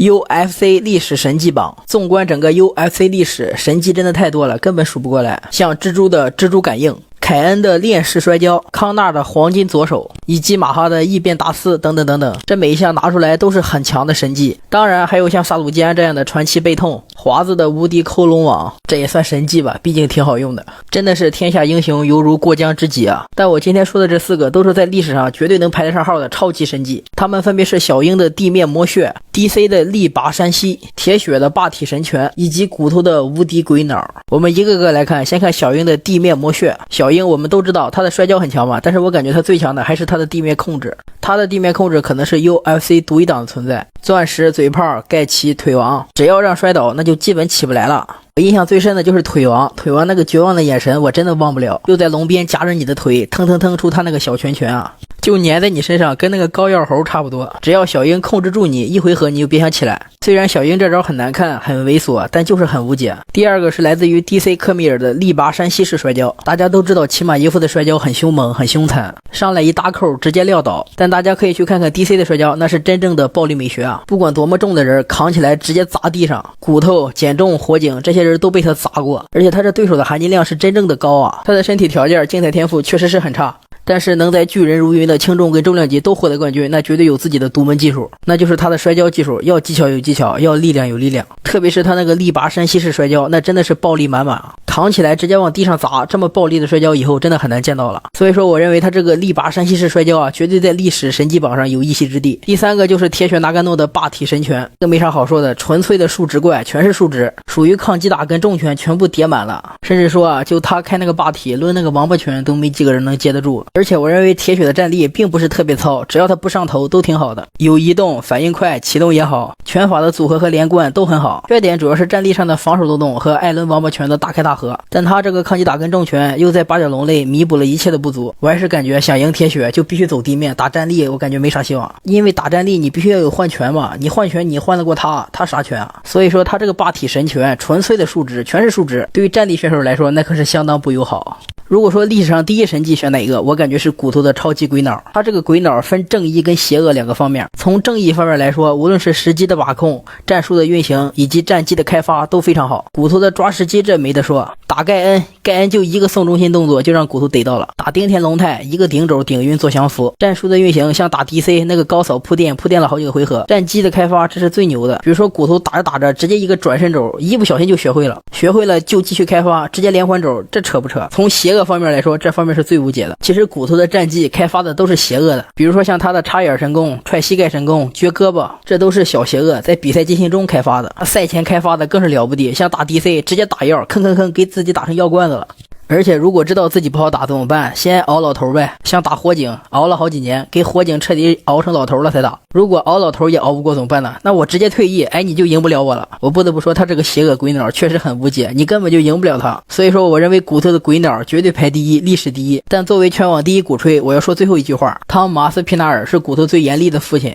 UFC 历史神迹榜，纵观整个 UFC 历史，神迹真的太多了，根本数不过来。像蜘蛛的蜘蛛感应，凯恩的链式摔跤，康纳的黄金左手，以及马哈的异变达斯等等等等，这每一项拿出来都是很强的神迹。当然还有像萨鲁基安这样的传奇背痛，华子的无敌扣龙网，这也算神迹吧，毕竟挺好用的。真的是天下英雄犹如过江之鲫啊！但我今天说的这四个都是在历史上绝对能排得上号的超级神迹，他们分别是小鹰的地面魔血、DC 的力拔山兮、铁血的霸体神拳，以及骨头的无敌鬼脑。我们一个个来看，先看小鹰的地面魔血。小鹰我们都知道他的摔跤很强嘛，但是我感觉他最强的还是他的地面控制。他的地面控制可能是 UFC 独一档的存在，钻石、嘴炮、盖奇、腿王，只要让摔倒那就基本起不来了。我印象最深的就是腿王那个绝望的眼神我真的忘不了，又在笼边夹着你的腿，腾腾腾出他那个小拳拳啊，就粘在你身上，跟那个膏药猴差不多。只要小鹰控制住你，一回合你就别想起来。虽然小鹰这招很难看很猥琐，但就是很无解。第二个是来自于 DC 科米尔的力拔山兮式摔跤。大家都知道齐马耶夫的摔跤很凶猛很凶残，上来一大扣直接撂倒，但大家可以去看看 DC 的摔跤，那是真正的暴力美学啊！不管多么重的人扛起来直接砸地上，骨头、减重、火警这些人都被他砸过，而且他这对手的含金量是真正的高啊！他的身体条件、竞赛天赋确实是很差，但是能在巨人如云的轻重跟重量级都获得冠军，那绝对有自己的独门技术，那就是他的摔跤技术，要技巧有技巧，要力量有力量。特别是他那个力拔山兮式摔跤，那真的是暴力满满啊！扛起来直接往地上砸，这么暴力的摔跤以后真的很难见到了。所以说我认为他这个力拔山兮式摔跤啊，绝对在历史神迹榜上有一席之地。第三个就是铁血纳甘诺的霸体神拳，这没啥好说的，纯粹的数值怪，全是数值，属于抗击打跟重拳全部叠满了。甚至说啊，就他开那个霸体抡那个王八拳都没几个人能接得住。而且我认为铁血的战力并不是特别糙，只要他不上头都挺好的，有移动、反应快、启动也好，拳法的组合和连贯都很好。缺点主要是战力上的防守漏洞和艾伦王八拳的大开大合，但他这个抗击打跟重拳又在八角笼类弥补了一切的不足。我还是感觉想赢铁血就必须走地面，打战力我感觉没啥希望，因为打战力你必须要有换拳嘛，你换拳你换得过他啥拳啊？所以说他这个霸体神拳纯粹的数值，全是数值，对于战力选手来说那可是相当不友好。如果说历史上第一神迹选哪一个，我感觉是骨头的超级鬼脑。他这个鬼脑分正义跟邪恶两个方面，从正义方面来说，无论是时机的把控、战术的运行以及战机的开发都非常好。骨头的抓时机这没得说，打盖恩就一个送中心动作就让骨头逮到了，打丁田龙太一个顶肘顶晕做降服。战术的运行像打 DC 那个高扫铺垫了好几个回合，战机的开发这是最牛的，比如说骨头打着打着直接一个转身肘，一不小心就学会了就继续开发，直接连环肘，这扯不扯？从邪恶方面来说，这方面是最无解的。其实骨头的战绩开发的都是邪恶的，比如说像他的插眼神功、踹膝盖神功、撅胳膊，这都是小邪恶，在比赛进行中开发的。赛前开发的更是了不得，像打 DC 直接打药，吭给自己打成药罐子了。而且如果知道自己不好打怎么办？先熬老头呗，像打火警熬了好几年，给火警彻底熬成老头了才打。如果熬老头也熬不过怎么办呢？那我直接退役，你就赢不了我了。我不得不说他这个邪恶鬼脑确实很无解，你根本就赢不了他。所以说我认为骨头的鬼脑绝对排第一，历史第一。但作为全网第一鼓吹，我要说最后一句话，汤马斯皮纳尔是骨头最严厉的父亲。